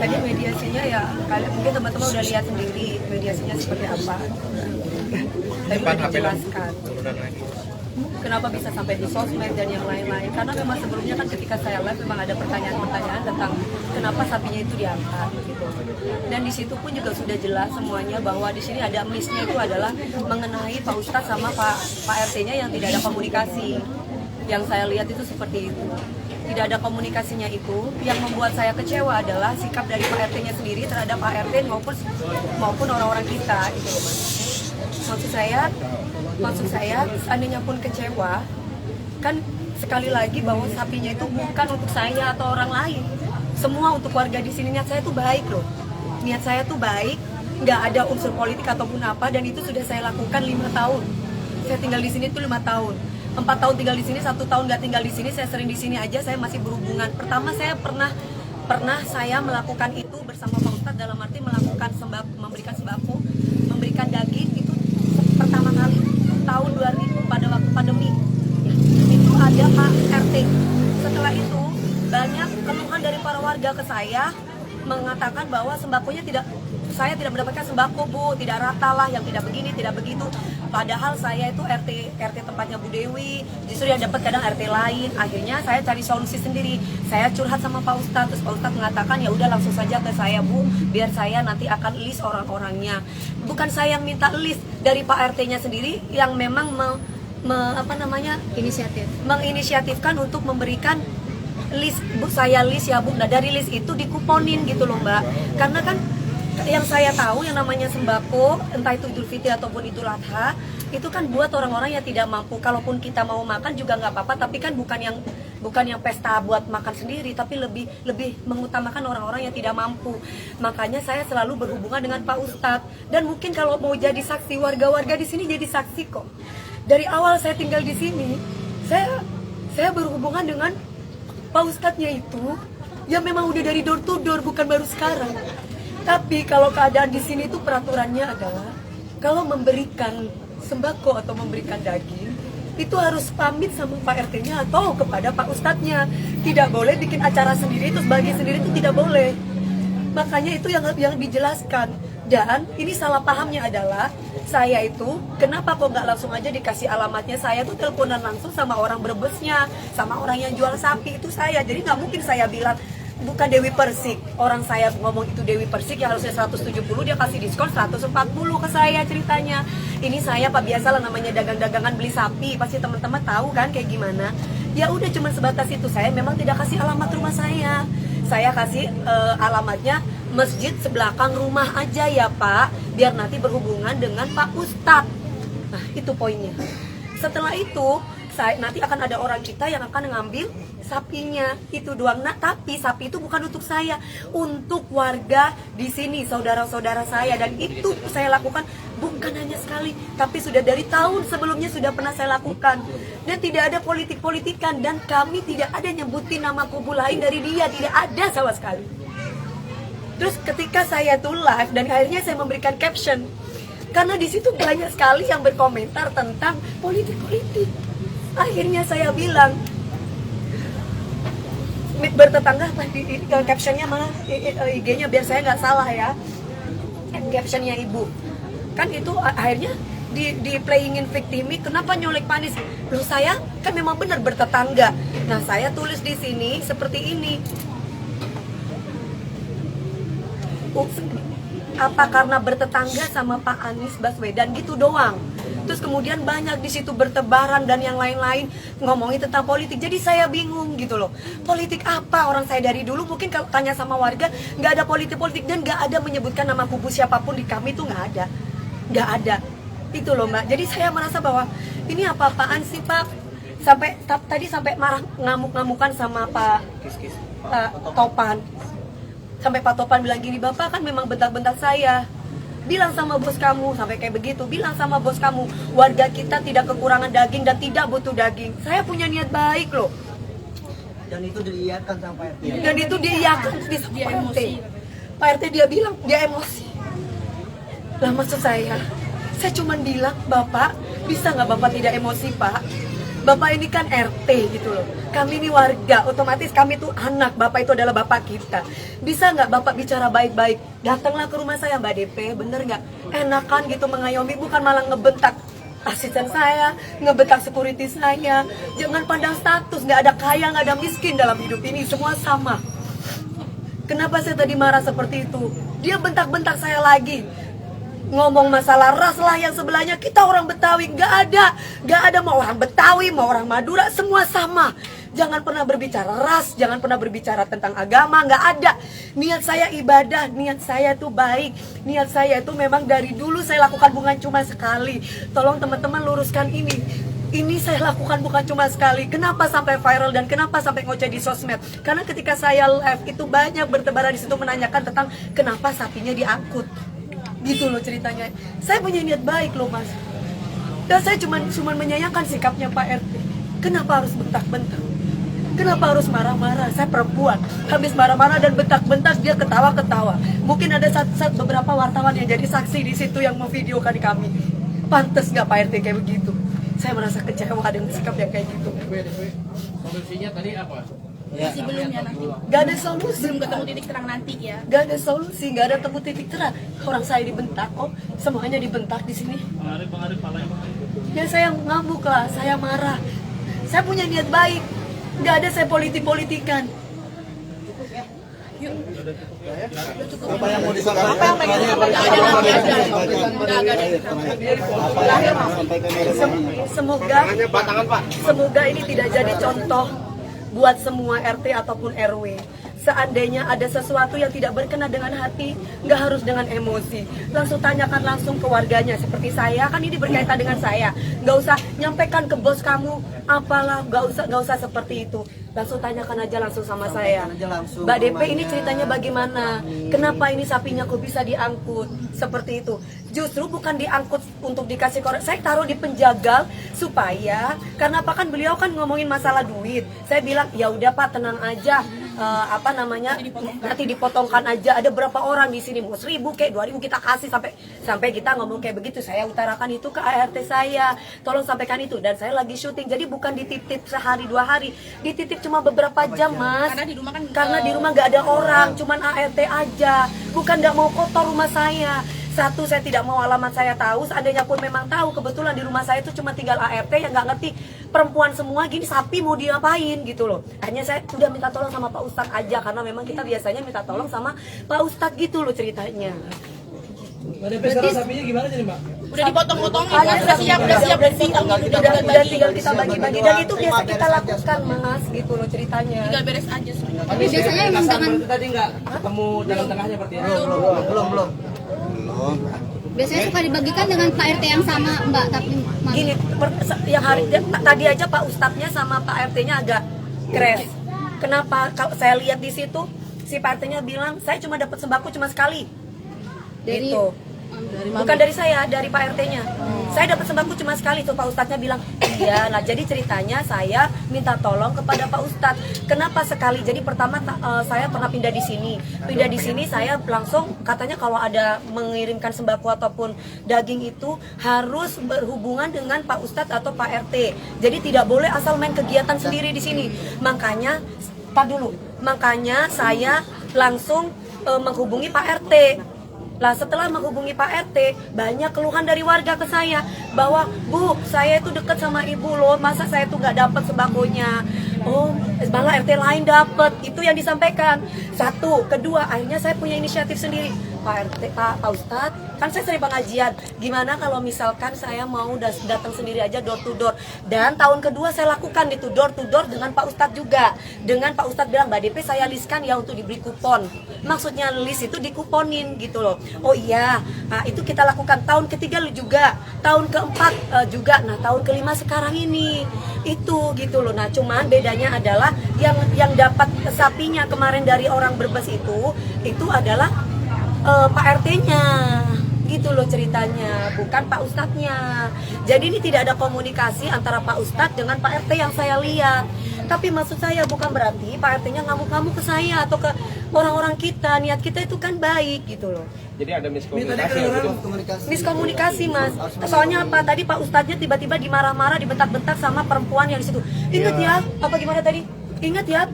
Tadi mediasinya ya, kalian mungkin teman-teman udah lihat sendiri mediasinya seperti apa. Tadi udah dijelaskan. Kenapa bisa sampai di sosmed dan yang lain-lain? Karena memang sebelumnya kan ketika saya live memang ada pertanyaan-pertanyaan tentang kenapa sapinya itu diangkat gitu. Dan di situ pun juga sudah jelas semuanya bahwa di sini ada miss-nya itu adalah mengenai Pak Ustadz sama Pak RT-nya yang tidak ada komunikasi. Yang saya lihat itu seperti itu. Tidak ada komunikasinya itu. Yang membuat saya kecewa adalah sikap dari Pak RT-nya sendiri terhadap Pak RT maupun orang-orang kita gitu loh, Mas. Maksud saya seandainya pun kecewa, kan sekali lagi bahwa sapinya itu bukan untuk saya atau orang lain, semua untuk warga di sini. Niat saya tuh baik loh, niat saya tuh baik, nggak ada unsur politik ataupun apa, dan itu sudah saya lakukan 5 tahun. Saya tinggal di sini tuh 5 tahun, 4 tahun tinggal di sini, 1 tahun nggak tinggal di sini. Saya sering di sini aja, saya masih berhubungan. Pertama saya pernah saya melakukan itu bersama Pak Ustadz, dalam arti melakukan memberikan sembako, memberikan daging itu pertama kali tahun 2000 pada waktu pandemi. Itu ada Pak RT. Setelah itu banyak keluhan dari para warga ke saya mengatakan bahwa sembakonya saya tidak mendapatkan sembako, Bu, tidak rata lah, yang tidak begini, tidak begitu. Padahal saya itu RT tempatnya Bu Dewi, justru yang dapat kadang RT lain. Akhirnya saya cari solusi sendiri. Saya curhat sama Pak Ustadz, terus Pak Ustadz mengatakan ya udah langsung saja ke saya, Bu, biar saya nanti akan list orang-orangnya. Bukan saya yang minta list, dari Pak RT-nya sendiri yang memang menginisiatifkan untuk memberikan list. Bu, saya list ya Bu. Nah dari list itu dikuponin gitu loh Mbak. Karena kan yang saya tahu yang namanya sembako, entah itu Idul Fitri ataupun Idul Adha, itu kan buat orang-orang yang tidak mampu. Kalaupun kita mau makan juga nggak apa-apa, tapi kan bukan yang pesta buat makan sendiri, tapi lebih mengutamakan orang-orang yang tidak mampu. Makanya saya selalu berhubungan dengan Pak Ustadz, dan mungkin kalau mau jadi saksi, warga-warga di sini jadi saksi kok. Dari awal saya tinggal di sini, saya berhubungan dengan Pak Ustadznya itu, ya memang udah dari door to door, bukan baru sekarang. Tapi kalau keadaan di sini itu peraturannya adalah kalau memberikan sembako atau memberikan daging itu harus pamit sama Pak RT-nya atau kepada Pak Ustadznya. Tidak boleh bikin acara sendiri terus bagi sendiri, itu tidak boleh. Makanya itu yang dijelaskan. Dan ini salah pahamnya adalah saya itu kenapa kok nggak langsung aja dikasih alamatnya. Saya tuh teleponan langsung sama orang Brebesnya, sama orang yang jual sapi itu saya. Jadi nggak mungkin saya bilang bukan Dewi Persik. Orang saya ngomong itu Dewi Persik yang harusnya 170, dia kasih diskon 140 ke saya ceritanya. Ini saya Pak, biasalah namanya dagang-dagangan beli sapi, pasti teman-teman tahu kan kayak gimana. Ya udah cuma sebatas itu. Saya memang tidak kasih alamat rumah saya. Saya kasih alamatnya masjid sebelakang rumah aja ya Pak, biar nanti berhubungan dengan Pak Ustadz. Nah itu poinnya. Setelah itu nanti akan ada orang kita yang akan ngambil sapinya, itu doang. Nah, tapi sapi itu bukan untuk saya, untuk warga di sini, saudara-saudara saya. Dan itu saya lakukan bukan hanya sekali, tapi sudah dari tahun sebelumnya sudah pernah saya lakukan. Dan tidak ada politik-politikan, dan kami tidak ada nyebutin nama kubu lain dari dia, tidak ada sama sekali. Terus ketika saya tuh live dan akhirnya saya memberikan caption, karena di situ banyak sekali yang berkomentar tentang politik-politik. Akhirnya saya bilang, bertetangga apa di captionnya mana IG-nya biar saya nggak salah ya, captionnya ibu kan itu akhirnya di playingin victimi, kenapa nyolek Panis. Loh saya kan memang benar bertetangga. Nah saya tulis di sini seperti ini, apa karena bertetangga sama Pak Anies Baswedan gitu doang. Terus kemudian banyak di situ bertebaran dan yang lain-lain ngomongin tentang politik. Jadi saya bingung gitu loh. Politik apa? Orang saya dari dulu mungkin kalau tanya sama warga nggak ada politik-politik, dan nggak ada menyebutkan nama kubu siapapun di kami tuh nggak ada. Itu loh Mbak. Jadi saya merasa bahwa ini apa-apaan sih Pak? Tadi sampai marah ngamuk-ngamukan sama Pak Topan. Sampai Pak Topan bilang gini, Bapak kan memang bentak-bentak saya. Bilang sama bos kamu, sampai kayak begitu. Bilang sama bos kamu, warga kita tidak kekurangan daging dan tidak butuh daging. Saya punya niat baik loh. Dan itu diiyakan sama Pak RT. Dan itu diiyakan di Pak RT. Pak RT dia bilang, dia emosi. Lah maksud saya cuma bilang, Bapak, bisa nggak Bapak tidak emosi Pak? Bapak ini kan RT gitu loh. Kami ini warga, otomatis kami itu anak. Bapak itu adalah bapak kita. Bisa nggak Bapak bicara baik-baik? Datanglah ke rumah saya Mbak DP, bener nggak? Enakan gitu mengayomi, bukan malah ngebentak asisten saya, ngebentak security saya. Jangan pandang status, nggak ada kaya, nggak ada miskin dalam hidup ini, semua sama. Kenapa saya tadi marah seperti itu? Dia bentak-bentak saya lagi. Ngomong masalah ras lah yang sebelahnya, kita orang Betawi, nggak ada mau orang Betawi, mau orang Madura, semua sama. Jangan pernah berbicara ras, jangan pernah berbicara tentang agama, nggak ada. Niat saya ibadah, niat saya itu baik, niat saya itu memang dari dulu saya lakukan bukan cuma sekali. Tolong teman-teman luruskan ini. Ini saya lakukan bukan cuma sekali. Kenapa sampai viral dan kenapa sampai ngoceh di sosmed? Karena ketika saya live itu banyak bertebaran di situ menanyakan tentang kenapa sapinya diangkut. Gitu loh ceritanya. Saya punya niat baik loh mas. Dan saya cuma menyayangkan sikapnya Pak RT. Kenapa harus bentak-bentak? Kenapa harus marah-marah? Saya perempuan. Habis marah-marah dan bentak-bentak dia ketawa-ketawa. Mungkin ada beberapa wartawan yang jadi saksi di situ yang memvideokan kami. Pantes nggak Pak RT kayak begitu? Saya merasa kecewa dengan sikap yang kayak gitu. Solusinya tadi apa? Ya. Sebelumnya nanti Gak ada solusi. belum ketemu titik terang nanti ya. Gak ada solusi, gak ada temu titik terang. Orang saya dibentak kok, semuanya dibentak di sini. Ya saya ngamuk lah, saya marah. Saya punya niat baik. Gak ada saya politik-politikan. Apa yang mau disampaikan? Apa yang pengen Semoga ini tidak jadi contoh buat semua RT ataupun RW. Seandainya ada sesuatu yang tidak berkenan dengan hati, nggak harus dengan emosi. Langsung tanyakan langsung ke warganya. Seperti saya, kan ini berkaitan dengan saya. Nggak usah nyampaikan ke bos kamu, apalah, nggak usah seperti itu. Langsung tanyakan aja langsung sama saya. Aja langsung Mbak DP rumahnya. ini ceritanya bagaimana? Kenapa ini sapinya kok bisa diangkut? Seperti itu. Justru bukan diangkut untuk dikasih korek. Saya taruh di penjagal supaya, karena apa kan beliau kan ngomongin masalah duit. Saya bilang ya udah Pak tenang aja. Nanti dipotongkan aja. Ada berapa orang di sini mau 1.000 kayak 2.000 kita kasih sampai kita ngomong kayak begitu. Saya utarakan itu ke ART saya. Tolong sampaikan itu dan saya lagi syuting. Jadi bukan dititip sehari 2 hari, dititip cuma beberapa jam mas. Karena di rumah kan Karena di rumah nggak ada orang, cuman ART aja. Bukan nggak mau kotor rumah saya. Satu, saya tidak mau alamat saya tahu. Seandainya pun memang tahu, kebetulan di rumah saya itu cuma tinggal ART yang nggak ngerti. Perempuan semua gini, sapi mau diapain gitu loh. Akhirnya saya udah minta tolong sama Pak Ustadz aja, karena memang kita biasanya minta tolong sama Pak Ustadz gitu loh ceritanya. Sekarang sapinya gimana jadi Mbak? udah dipotong-potongin, Ada udah siap dan dipotong, udah tinggal kita bagi-bagi dan itu biasa kita lakukan mas gitu loh ceritanya. tinggal beres aja sebenarnya. Tapi biasanya emang dengan tadi nggak ketemu jalan tengahnya berarti ya? Belum. Biasanya suka dibagikan dengan Pak RT yang sama Mbak, tapi Gini, yang hari tadi aja Pak Ustadznya sama Pak RT-nya agak crash. Kenapa? Kalau saya lihat di situ si Pak RT-nya bilang saya cuma dapat sembako cuma sekali. dari Gitu. Bukan dari saya, dari Pak RT-nya. Saya dapat sembako cuma sekali tuh Pak Ustadznya bilang. Iya, nah jadi ceritanya saya minta tolong kepada Pak Ustadz. Kenapa sekali? Jadi pertama saya pernah pindah di sini. Pindah di sini saya langsung katanya kalau ada mengirimkan sembako ataupun daging itu harus berhubungan dengan Pak Ustadz atau Pak RT. Jadi tidak boleh asal main kegiatan sendiri di sini. Makanya Makanya saya langsung menghubungi Pak RT. Lah setelah menghubungi Pak RT, banyak keluhan dari warga ke saya bahwa Bu, saya itu dekat sama ibu loh, masa saya tuh nggak dapat sembakonya. Oh, malah RT lain dapat. Itu yang disampaikan. Satu, kedua, akhirnya saya punya inisiatif sendiri. Pak RT, Pak Ustadz, kan saya sering pengajian. Gimana kalau misalkan saya mau datang sendiri aja door to door. Dan tahun kedua saya lakukan itu door to door dengan Pak Ustadz juga. Dengan Pak Ustadz bilang, Mbak DP saya listkan ya untuk diberi kupon. Maksudnya list itu dikuponin gitu loh. Oh iya, nah, itu kita lakukan tahun ketiga juga, tahun keempat juga, nah tahun kelima sekarang ini itu gitu loh. Nah cuman bedanya adalah yang dapat sapinya kemarin dari orang Brebes itu adalah Pak RT-nya gitu loh ceritanya, bukan Pak Ustadznya. Jadi ini tidak ada komunikasi antara Pak Ustadz dengan Pak RT yang saya lihat. Tapi maksud saya bukan berarti Pak RT-nya ngamuk-ngamuk ke saya atau ke orang-orang kita, niat kita itu kan baik gitu loh. Jadi ada miskomunikasi ya, Bu? Miskomunikasi mas. Soalnya apa? Tadi Pak Ustadznya tiba-tiba dimarah-marah, dibentak-bentak sama perempuan yang di situ. Ingat ya, apa gimana tadi? Ingat ya,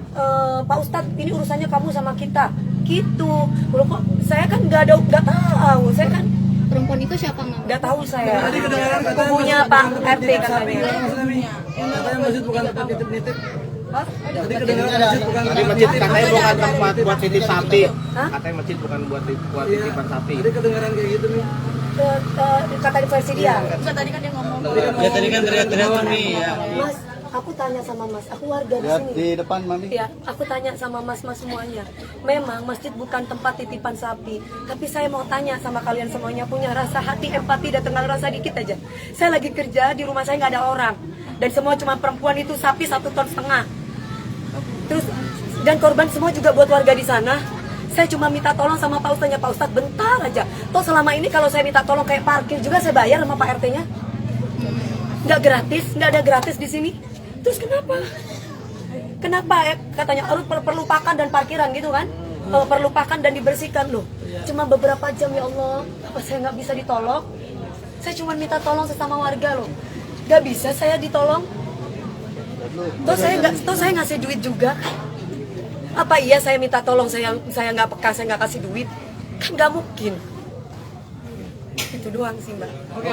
Pak Ustadz, ini urusannya kamu sama kita. Gitu. Loh kok saya kan nggak tahu. Saya kan Perempuan itu siapa Mama? nggak tahu saya. Kubunya Pak RT katanya. Katanya masjid bukan tempat nitip-nitip. Hah? Tadi kedengaran masjid bukan Tadi tempat masjid nitip. katanya bukan tempat buat titip sapi. Hah? Katanya masjid bukan buat Iya. titipan sapi. Tadi kedengaran kayak gitu nih. Kata di versi dia. Enggak, tadi kan dia ngomong. Ya tadi kan teriak-teriak nih ya. Mas, aku tanya sama Mas, aku warga di Lihat sini. di depan Mami. Ya, aku tanya sama mas-mas semuanya. Memang masjid bukan tempat titipan sapi, tapi saya mau tanya sama kalian semuanya, punya rasa hati, empati, dan tenang rasa dikit aja. Saya lagi kerja di rumah saya nggak ada orang, dan semua cuma perempuan itu sapi 1,5 ton. Terus dan korban semua juga buat warga di sana. Saya cuma minta tolong sama Pak Ustadznya, Pak Ustadz bentar aja. Toh selama ini kalau saya minta tolong kayak parkir juga saya bayar sama Pak RT-nya. Nggak gratis, nggak ada gratis di sini. Terus kenapa? Kenapa katanya harus perlu pakan dan parkiran gitu kan? Perlu pakan dan dibersihkan loh. Cuma beberapa jam ya Allah, apa saya nggak bisa ditolong? Saya cuma minta tolong sesama warga loh. Nggak bisa saya ditolong. Toh saya ngasih duit juga. Apa iya saya minta tolong saya nggak peka, saya nggak kasih duit? Kan nggak mungkin. Itu doang sih Mbak. Oke.